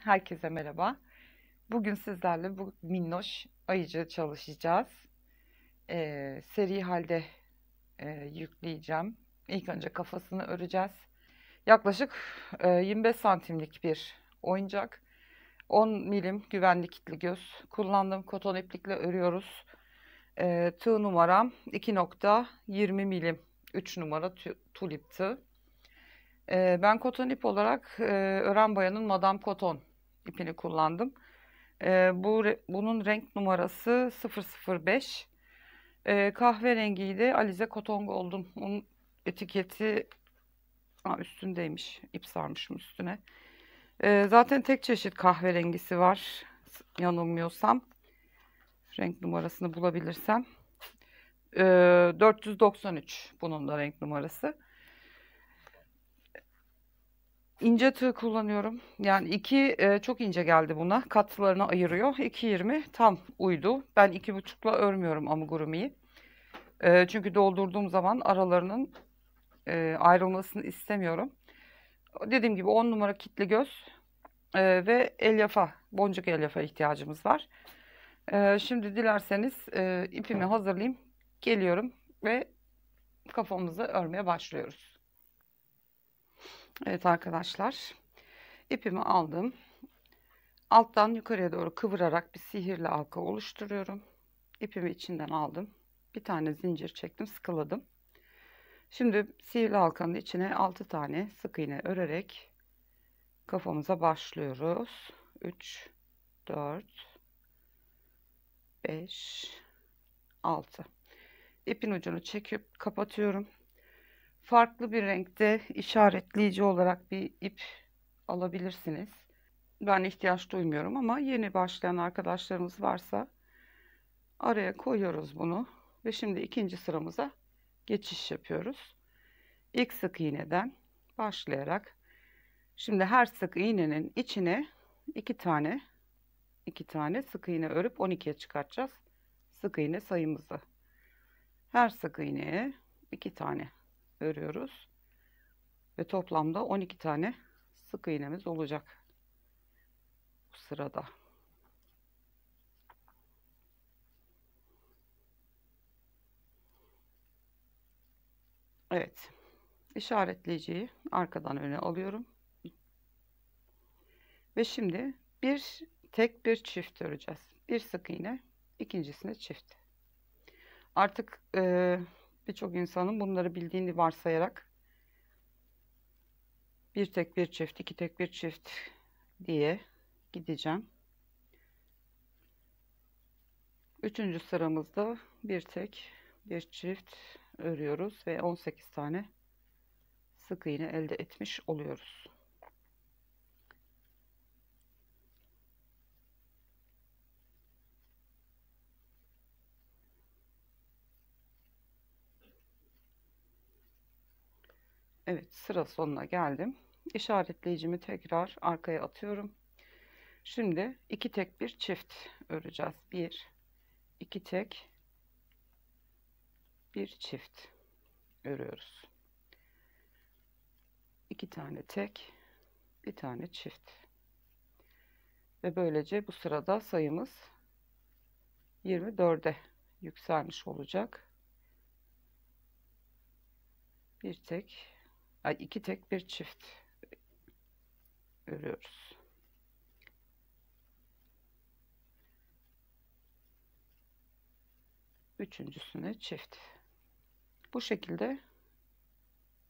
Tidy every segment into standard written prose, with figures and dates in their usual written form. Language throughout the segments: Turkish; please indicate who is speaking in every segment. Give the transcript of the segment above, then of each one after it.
Speaker 1: Herkese merhaba. Bugün sizlerle bu minnoş ayıcı çalışacağız. Seri halde yükleyeceğim. İlk önce kafasını öreceğiz. Yaklaşık 25 santimlik bir oyuncak. 10 milim güvenli kilitli göz kullandım. Koton iplikle örüyoruz. Tığ numaram 2,20 milim. 3 numara tulip tığ. Ben koton ip olarak Ören Boya'nın Madame Koton ipini kullandım. Bunun renk numarası 005. Kahverengiydi. Alize Cotton Gold'un. Onun etiketi üstündeymiş. İp sarmışım üstüne. Zaten tek çeşit kahverengisi var. Yanılmıyorsam. Renk numarasını bulabilirsem. 493 bunun da renk numarası. İnce tığ kullanıyorum. Yani çok ince geldi buna. Katlarını ayırıyor. 2,20 tam uydu. Ben 2,5'la örmüyorum amigurumiyi. Çünkü doldurduğum zaman aralarının ayrılmasını istemiyorum. Dediğim gibi 10 numara kitli göz ve elyafa, boncuk elyafa ihtiyacımız var. Şimdi dilerseniz ipimi hazırlayayım. Geliyorum ve kafamızı örmeye başlıyoruz. Evet arkadaşlar. İpimi aldım. Alttan yukarıya doğru kıvırarak bir sihirli halka oluşturuyorum. İpimi içinden aldım. Bir tane zincir çektim, sıkıladım. Şimdi sihirli halkanın içine 6 tane sık iğne örerek kafamıza başlıyoruz. 3, 4, 5, 6. İpin ucunu çekip kapatıyorum. Farklı bir renkte işaretleyici olarak bir ip alabilirsiniz. Ben ihtiyaç duymuyorum ama yeni başlayan arkadaşlarımız varsa araya koyuyoruz bunu ve şimdi ikinci sıramıza geçiş yapıyoruz. İlk sık iğneden başlayarak şimdi her sık iğnenin içine iki tane sık iğne örüp 12'ye çıkartacağız sık iğne sayımızı. Her sık iğneye 2 tane örüyoruz ve toplamda 12 tane sık iğnemiz olacak bu sırada. Evet, işaretleyiciyi arkadan öne alıyorum ve şimdi bir tek bir çift öreceğiz. Bir sık iğne, ikincisine çift. Artık birçok insanın bunları bildiğini varsayarak bir tek bir çift, iki tek bir çift diye gideceğim. Üçüncü sıramızda bir tek bir çift örüyoruz ve 18 tane sık iğne elde etmiş oluyoruz. Evet, sıra sonuna geldim. İşaretleyicimi tekrar arkaya atıyorum. Şimdi iki tek bir çift öreceğiz. Bir, iki tek bir çift örüyoruz. İki tane tek, bir tane çift. Ve böylece bu sırada sayımız 24'e yükselmiş olacak. İki tek bir çift örüyoruz. Üçüncüsüne çift. Bu şekilde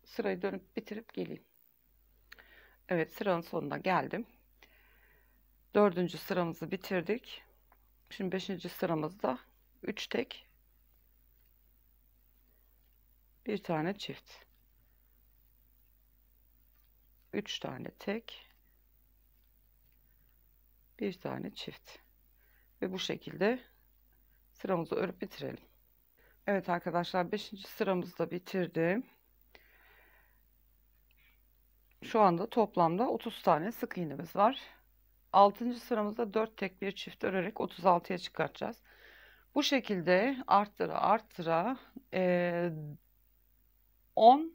Speaker 1: sırayı dönüp bitirip geleyim. Evet, sıranın sonuna geldim. Dördüncü sıramızı bitirdik. Şimdi beşinci sıramızda 3 tek bir tane çift. 3 tane tek bir tane çift. Ve bu şekilde sıramızı örüp bitirelim. Evet arkadaşlar, 5. sıramızı da bitirdim. Şu anda toplamda 30 tane sık iğnemiz var. 6. sıramızda 4 tek bir çift örerek 36'ya çıkartacağız. Bu şekilde arttıra 10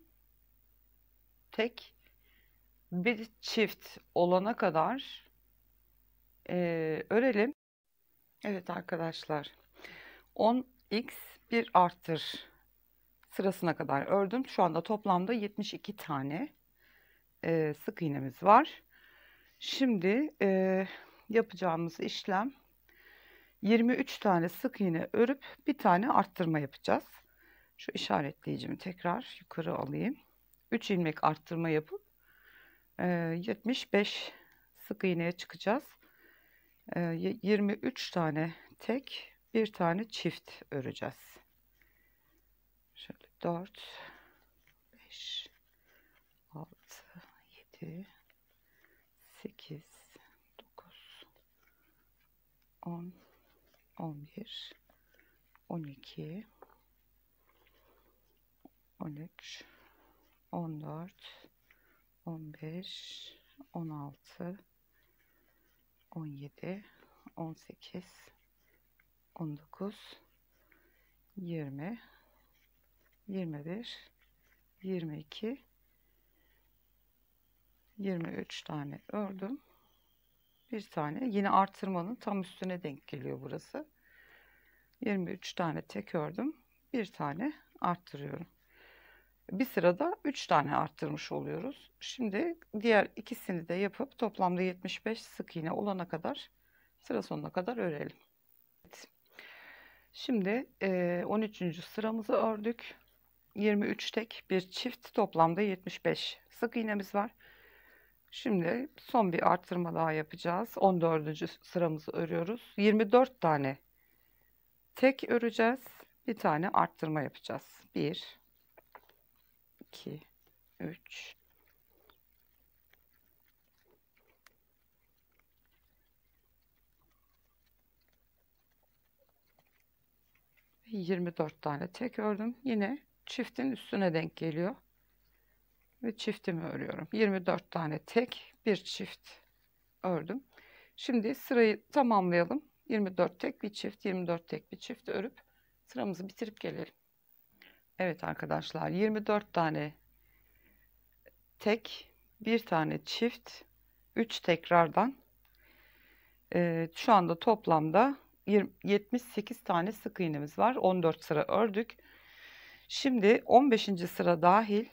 Speaker 1: tek bir çift olana kadar Örelim. Evet arkadaşlar, 10x 1 arttır sırasına kadar ördüm. Şu anda toplamda 72 tane sık iğnemiz var. Şimdi yapacağımız işlem 23 tane sık iğne örüp bir tane arttırma yapacağız. Şu işaretleyicimi tekrar yukarı alayım. 3 ilmek arttırma yapıp 75 sık iğneye çıkacağız. 23 tane tek, bir tane çift öreceğiz. Şöyle 4, 5, 6, 7, 8, 9, 10, 11, 12, 13, 14, 15, 16, 17, 18, 19, 20, 21, 22, 23 tane ördüm. Bir tane yine artırmanın tam üstüne denk geliyor burası. 23 tane tek ördüm. Bir tane arttırıyorum. Bir sırada 3 tane arttırmış oluyoruz. Şimdi diğer ikisini de yapıp toplamda 75 sık iğne olana kadar, sıra sonuna kadar örelim. Evet. Şimdi 13. sıramızı ördük. 23 tek, bir çift, toplamda 75 sık iğnemiz var. Şimdi son bir artırma daha yapacağız. 14. sıramızı örüyoruz. 24 tane tek öreceğiz. Bir tane arttırma yapacağız. 1, 2, 3, 24 tane tek ördüm. Yine çiftin üstüne denk geliyor. Ve çiftimi örüyorum. 24 tane tek, bir çift ördüm. Şimdi sırayı tamamlayalım. 24 tek bir çift, 24 tek bir çift örüp sıramızı bitirip gelelim. Evet arkadaşlar, 24 tane tek, bir tane çift, 3 tekrardan şu anda toplamda 78 tane sık iğnemiz var. 14 sıra ördük. Şimdi 15. sıra dahil,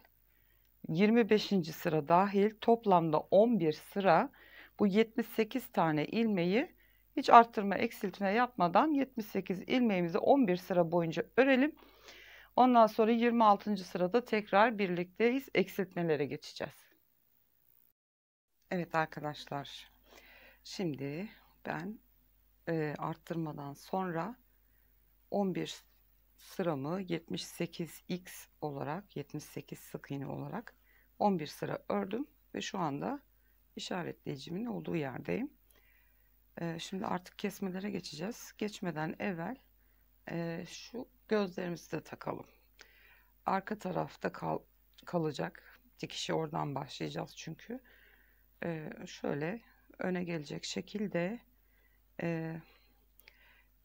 Speaker 1: 25. sıra dahil toplamda 11 sıra bu 78 tane ilmeği hiç arttırma eksiltme yapmadan 78 ilmeğimizi 11 sıra boyunca örelim. Ondan sonra 26. sırada tekrar birlikteyiz. Eksiltmelere geçeceğiz. Evet arkadaşlar. Şimdi ben arttırmadan sonra 11 sıramı 78x olarak, 78 sık iğne olarak 11 sıra ördüm ve şu anda işaretleyicimin olduğu yerdeyim. Şimdi artık kesmelere geçeceğiz. Geçmeden evvel şu gözlerimizi de takalım. Arka tarafta kalacak. Dikişi oradan başlayacağız çünkü. Şöyle öne gelecek şekilde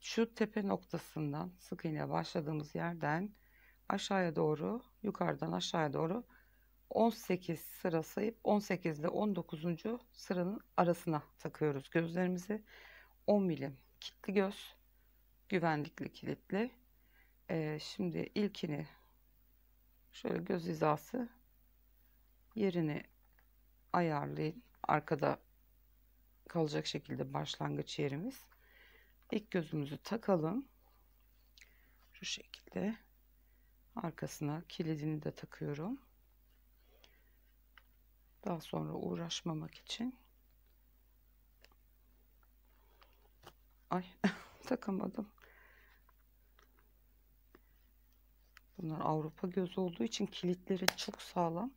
Speaker 1: şu tepe noktasından, sık iğne başladığımız yerden aşağıya doğru, yukarıdan aşağıya doğru 18 sıra sayıp 18 ile 19. sıranın arasına takıyoruz gözlerimizi. 10 milim kilitli göz, güvenlikli kilitli. Şimdi ilkini şöyle göz hizası yerini ayarlayın. Arkada kalacak şekilde başlangıç yerimiz. İlk gözümüzü takalım. Şu şekilde. Arkasına kilidini de takıyorum. Daha sonra uğraşmamak için. Ay takamadım. Bunlar Avrupa göz olduğu için kilitleri çok sağlam.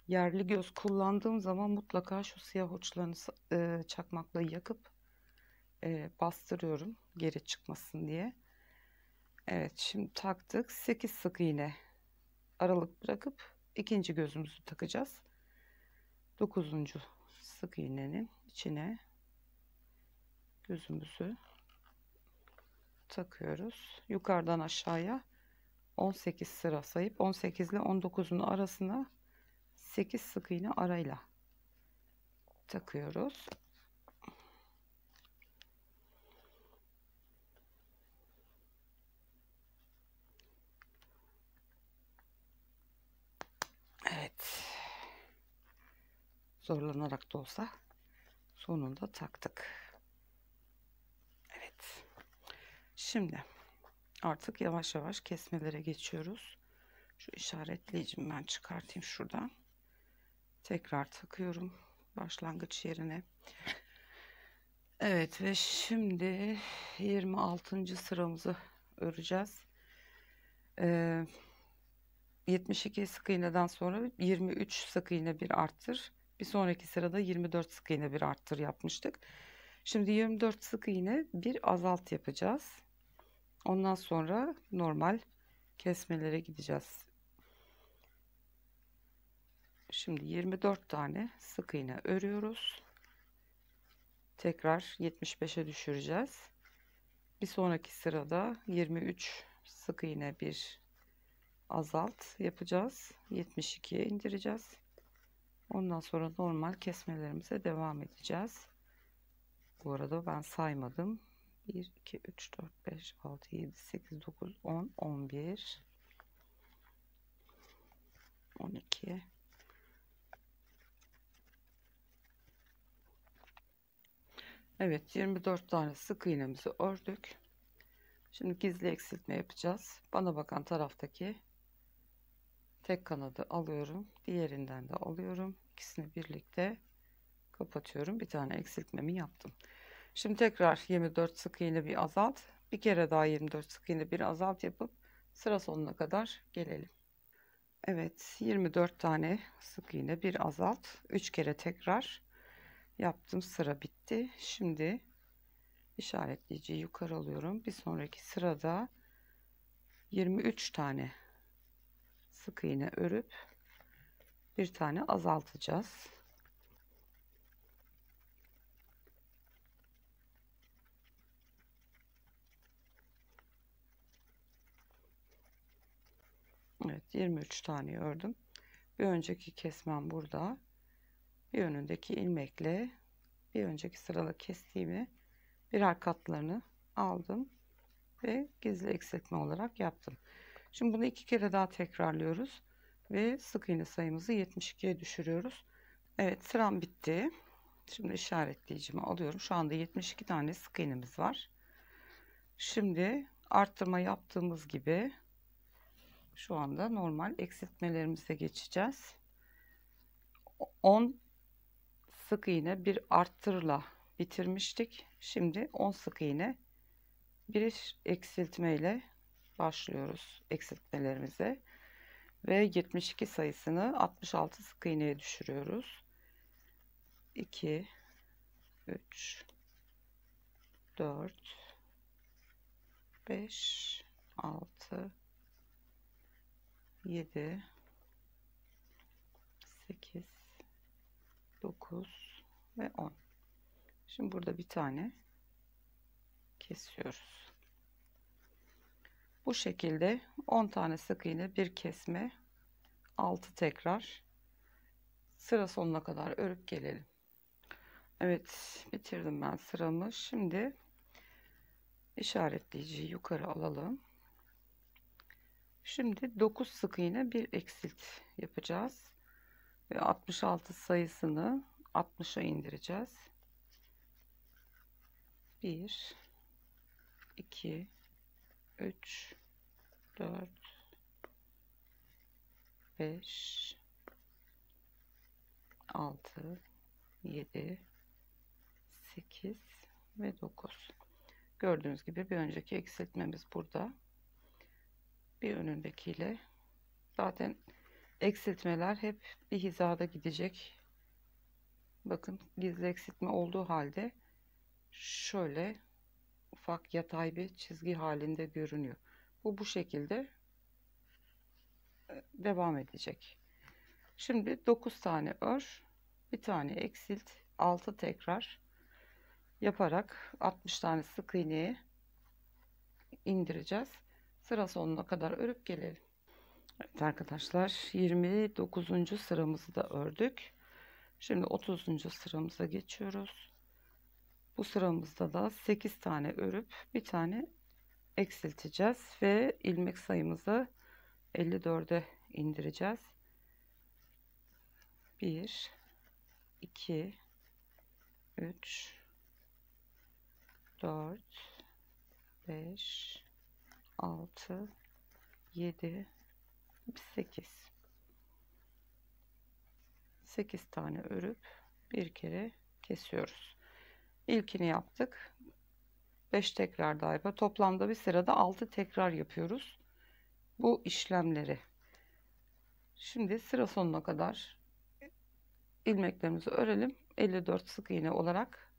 Speaker 1: Yerli göz kullandığım zaman mutlaka şu siyah uçlarını çakmakla yakıp bastırıyorum geri çıkmasın diye. Evet, şimdi taktık. 8 sık iğne aralık bırakıp ikinci gözümüzü takacağız. 9. sık iğnenin içine gözümüzü takıyoruz. Yukarıdan aşağıya 18 sıra sayıp 18 ile 19'un arasına 8 sık iğne arayla takıyoruz. Zorlanarak da olsa sonunda taktık. Evet. Şimdi artık yavaş yavaş kesmelere geçiyoruz. Şu işaretleyicimi ben çıkartayım şuradan. Tekrar takıyorum başlangıç yerine. Evet ve şimdi 26. sıramızı öreceğiz. 72 sık iğneden sonra 23 sık iğne bir arttır. Bir sonraki sırada 24 sık iğne bir arttır yapmıştık. Şimdi 24 sık iğne bir azalt yapacağız. Ondan sonra normal kesmelere gideceğiz. Şimdi 24 tane sık iğne örüyoruz. Tekrar 75'e düşüreceğiz. Bir sonraki sırada 23 sık iğne bir azalt yapacağız. 72'ye indireceğiz. Ondan sonra normal kesmelerimize devam edeceğiz. Bu arada ben saymadım. 1, 2, 3, 4, 5, 6, 7, 8, 9, 10, 11, 12. Evet, 24 tane sık iğnemizi ördük. Şimdi gizli eksiltme yapacağız. Bana bakan taraftaki tek kanadı alıyorum. Diğerinden de alıyorum. İkisini birlikte kapatıyorum. Bir tane eksiltmemi yaptım. Şimdi tekrar 24 sık iğne bir azalt. Bir kere daha 24 sık iğne bir azalt yapıp sıra sonuna kadar gelelim. Evet, 24 tane sık iğne bir azalt. 3 kere tekrar yaptım. Sıra bitti. Şimdi işaretleyiciyi yukarı alıyorum. Bir sonraki sırada 23 tane sık iğne örüp bir tane azaltacağız. Evet, 23 tane ördüm. Bir önceki kesmem burada. Bir önündeki ilmekle bir önceki sırada kestiğimi birer katlarını aldım ve gizli eksiltme olarak yaptım. Şimdi bunu 2 kere daha tekrarlıyoruz ve sık iğne sayımızı 72'ye düşürüyoruz. Evet, sıram bitti. Şimdi işaretleyicimi alıyorum. Şu anda 72 tane sık iğnemiz var. Şimdi arttırma yaptığımız gibi şu anda normal eksiltmelerimize geçeceğiz. 10 sık iğne bir arttırla bitirmiştik. Şimdi 10 sık iğne bir eksiltme ile başlıyoruz eksiltmelerimize ve 72 sayısını 66 sık iğneye düşürüyoruz. 2 3 4 5 6 7 8 9 ve 10. Şimdi burada bir tane kesiyoruz. Bu şekilde 10 tane sık iğne bir kesme, 6 tekrar sıra sonuna kadar örüp gelelim. Evet, bitirdim ben sıramı. Şimdi işaretleyiciyi yukarı alalım. Şimdi 9 sık iğne bir eksilt yapacağız ve 66 sayısını 60'a indireceğiz. 1 2 3 4 5 6 7 8 ve 9. Gördüğünüz gibi bir önceki eksiltmemiz burada. Bir önündekiyle zaten eksiltmeler hep bir hizada gidecek. Bakın gizli eksiltme olduğu halde şöyle ufak yatay bir çizgi halinde görünüyor. Bu şekilde devam edecek. Şimdi 9 tane ör, bir tane eksilt, 6 tekrar yaparak 60 tane sık iğneye indireceğiz. Sıra sonuna kadar örüp gelelim. Evet arkadaşlar, 29. sıramızı da ördük. Şimdi 30. sıramıza geçiyoruz. Bu sıramızda da 8 tane örüp bir tane eksilteceğiz ve ilmek sayımızı 54'e indireceğiz. 1 2, 3, 4, 5, 6, 7, 8. 8 tane örüp bir kere kesiyoruz. İlkini yaptık. 5 tekrar daha yapıyoruz. Toplamda bir sırada 6 tekrar yapıyoruz bu işlemleri. Şimdi sıra sonuna kadar ilmeklerimizi örelim. 54 sık iğne olarak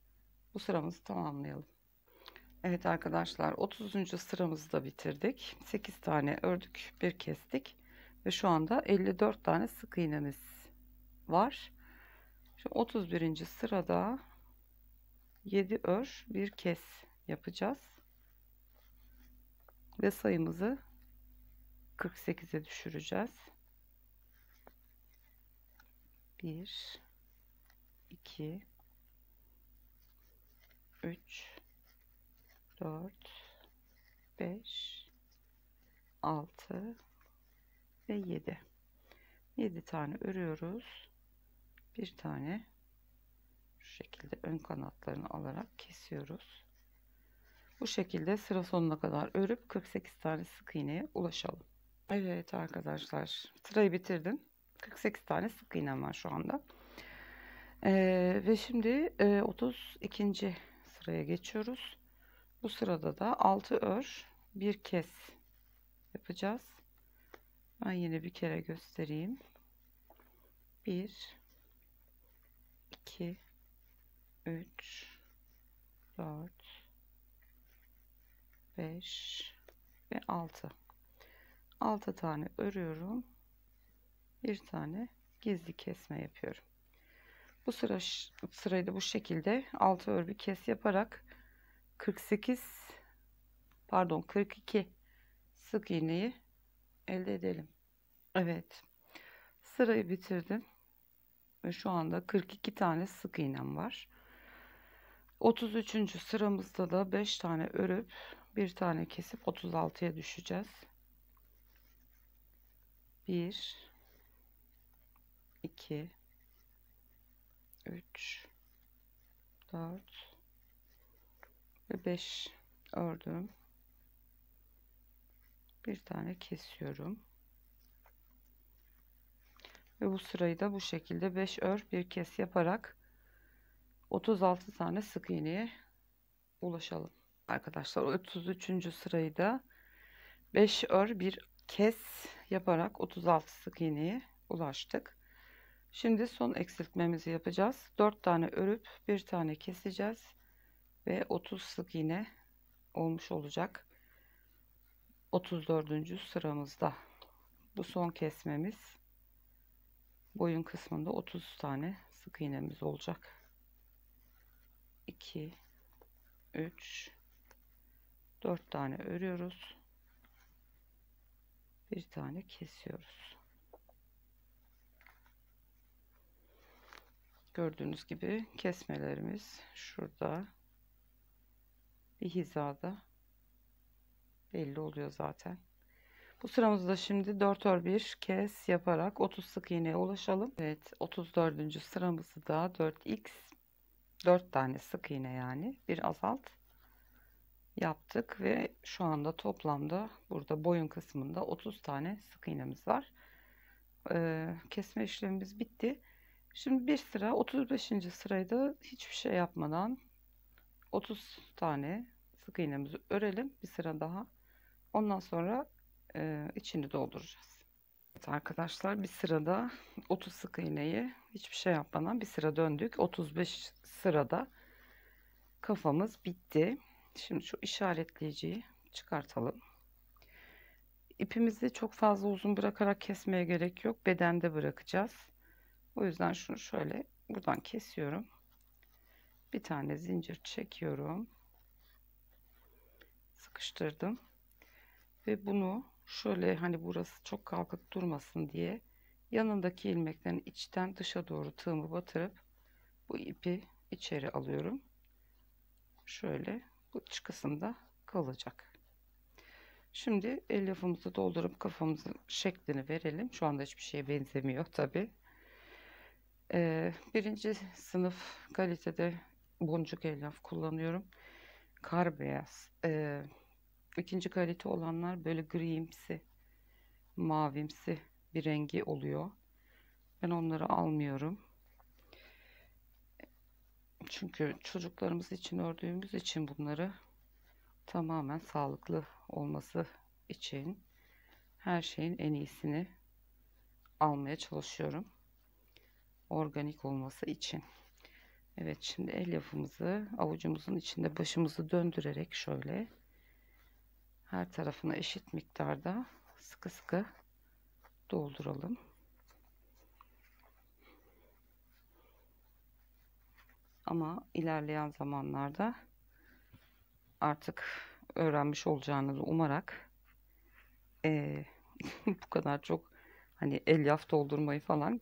Speaker 1: bu sıramızı tamamlayalım. Evet arkadaşlar, 30. sıramızı da bitirdik. 8 tane ördük, bir kestik ve şu anda 54 tane sık iğnemiz var. Şimdi 31. sırada 7 ör, bir kes yapacağız ve sayımızı 48'e düşüreceğiz. 1, 2, 3, 4, 5, 6 ve 7. 7 tane örüyoruz. Bir tane şu şekilde ön kanatlarını alarak kesiyoruz. Bu şekilde sıra sonuna kadar örüp 48 tane sık iğneye ulaşalım. Evet arkadaşlar, sırayı bitirdim. 48 tane sık iğnem var şu anda. Ve şimdi 32. sıraya geçiyoruz. Bu sırada da 6 ör, bir kes yapacağız. Ben yine bir kere göstereyim. 1, 2, 3, 4, 5 ve 6. 6 tane örüyorum. Bir tane gizli kesme yapıyorum. Bu sırayı da bu şekilde 6 ör bir kes yaparak 42 sık iğneyi elde edelim. Evet. Sırayı bitirdim. Ve şu anda 42 tane sık iğnem var. 33. sıramızda da 5 tane örüp bir tane kesip 36'ya düşeceğiz. 1, 2, 3, 4 ve 5 ördüm. Bir tane kesiyorum. Ve bu sırayı da bu şekilde 5 ör bir kes yaparak 36 tane sık iğneye ulaşalım. Arkadaşlar 33. sırayı da 5 ör bir kes yaparak 36 sık iğneye ulaştık. Şimdi son eksiltmemizi yapacağız. 4 tane örüp bir tane keseceğiz ve 30 sık iğne olmuş olacak. 34. sıramızda bu son kesmemiz. Boyun kısmında 30 tane sık iğnemiz olacak. 2, 3, 4 tane örüyoruz. Bir tane kesiyoruz. Gördüğünüz gibi kesmelerimiz şurada bir hizada belli oluyor zaten. Bu sıramızda şimdi 4 ör bir kes yaparak 30 sık iğneye ulaşalım. Evet, 34. sıramızı da 4 tane sık iğne, yani bir azalt yaptık ve şu anda toplamda burada boyun kısmında 30 tane sık iğnemiz var. Kesme işlemimiz bitti. Şimdi bir sıra 35. sırayı da hiçbir şey yapmadan 30 tane sık iğnemizi örelim bir sıra daha. Ondan sonra içini dolduracağız. Evet arkadaşlar, bir sırada 30 sık iğneyi hiçbir şey yapmadan bir sıra döndük. 35 sırada kafamız bitti. Şimdi şu işaretleyiciyi çıkartalım. İpimizi çok fazla uzun bırakarak kesmeye gerek yok. Bedende bırakacağız. O yüzden şunu şöyle buradan kesiyorum. Bir tane zincir çekiyorum. Sıkıştırdım. Ve bunu şöyle, hani burası çok kalkık durmasın diye yanındaki ilmeklerin içten dışa doğru tığımı batırıp bu ipi içeri alıyorum. Şöyle bu iç kısımda kalacak. Şimdi elyafımızı doldurup kafamızın şeklini verelim. Şu anda hiçbir şeye benzemiyor tabi. Birinci sınıf kalitede boncuk elyaf kullanıyorum. Kar beyaz. İkinci kalite olanlar böyle grimsi, mavimsi bir rengi oluyor. Ben onları almıyorum. Çünkü çocuklarımız için ördüğümüz için bunları tamamen sağlıklı olması için her şeyin en iyisini almaya çalışıyorum. Organik olması için. Evet, şimdi elyafımızı avucumuzun içinde başımızı döndürerek şöyle her tarafına eşit miktarda sıkı sıkı dolduralım. Ama ilerleyen zamanlarda artık öğrenmiş olacağınızı umarak bu kadar çok hani elyaf doldurmayı falan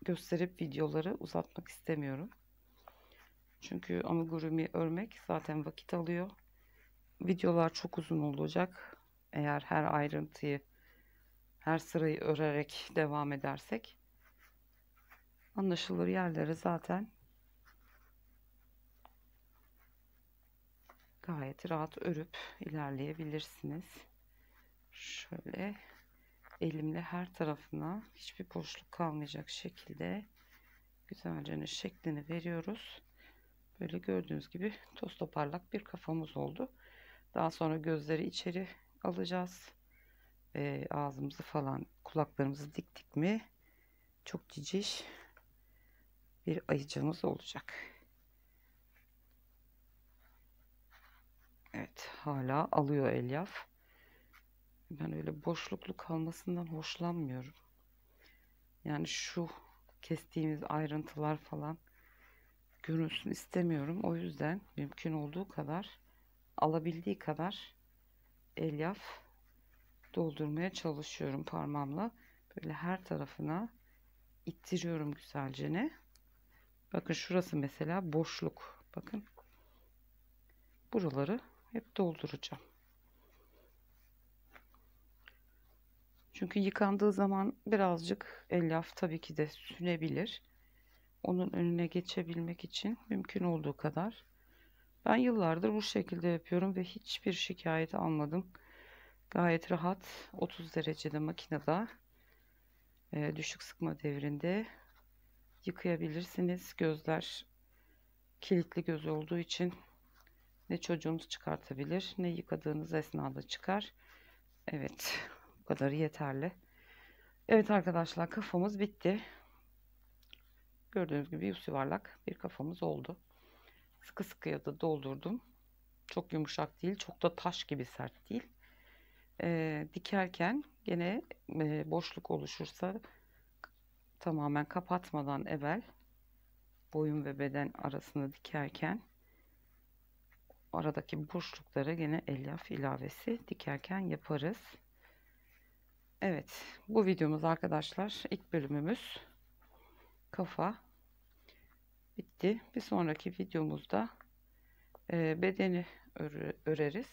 Speaker 1: gösterip videoları uzatmak istemiyorum. Çünkü amigurumi örmek zaten vakit alıyor. Videolar çok uzun olacak. Eğer her ayrıntıyı, her sırayı örerek devam edersek anlaşılır yerleri zaten gayet rahat örüp ilerleyebilirsiniz. Şöyle elimle her tarafına hiçbir boşluk kalmayacak şekilde güzelce şeklini veriyoruz. Böyle gördüğünüz gibi toz toparlak bir kafamız oldu. Daha sonra gözleri içeri alacağız. Ağzımızı falan, kulaklarımızı diktik mi çok ciciş bir ayıcığımız olacak. Evet, hala alıyor elyaf. Ben öyle boşluklu kalmasından hoşlanmıyorum. Yani şu kestiğimiz ayrıntılar falan görünsün istemiyorum. O yüzden mümkün olduğu kadar, alabildiği kadar elyaf doldurmaya çalışıyorum parmağımla. Böyle her tarafına ittiriyorum güzelce. Bakın şurası mesela boşluk. Bakın. Buraları hep dolduracağım. Çünkü yıkandığı zaman birazcık elyaf tabii ki de sünebilir. Onun önüne geçebilmek için mümkün olduğu kadar. Ben yıllardır bu şekilde yapıyorum ve hiçbir şikayet almadım. Gayet rahat 30 derecede makinede düşük sıkma devrinde yıkayabilirsiniz. Gözler kilitli göz olduğu için ne çocuğunuz çıkartabilir ne yıkadığınız esnada çıkar. Evet, bu kadar yeterli. Evet arkadaşlar, kafamız bitti. Gördüğünüz gibi yuvarlak bir kafamız oldu. Sıkı sıkıya da doldurdum. Çok yumuşak değil, çok da taş gibi sert değil. Dikerken gene boşluk oluşursa tamamen kapatmadan evvel boyun ve beden arasını dikerken aradaki boşluklara gene elyaf ilavesi dikerken yaparız. Evet, bu videomuz arkadaşlar ilk bölümümüz kafa bitti. Bir sonraki videomuzda bedeni öreriz.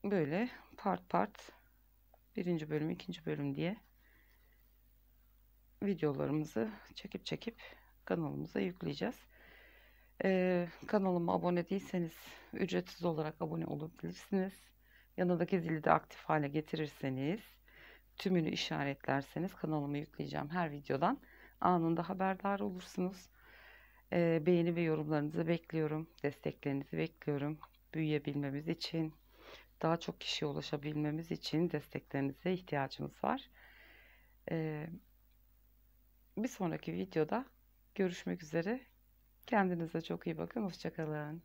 Speaker 1: Böyle part part birinci bölüm, ikinci bölüm diye videolarımızı çekip kanalımıza yükleyeceğiz. Kanalıma abone değilseniz ücretsiz olarak abone olabilirsiniz. Yanındaki zili de aktif hale getirirseniz, tümünü işaretlerseniz kanalıma yükleyeceğim her videodan anında haberdar olursunuz. Beğeni ve yorumlarınızı bekliyorum. Desteklerinizi bekliyorum. Büyüyebilmemiz için, daha çok kişiye ulaşabilmemiz için desteklerinize ihtiyacımız var. Bir sonraki videoda görüşmek üzere. Kendinize çok iyi bakın. Hoşça kalın.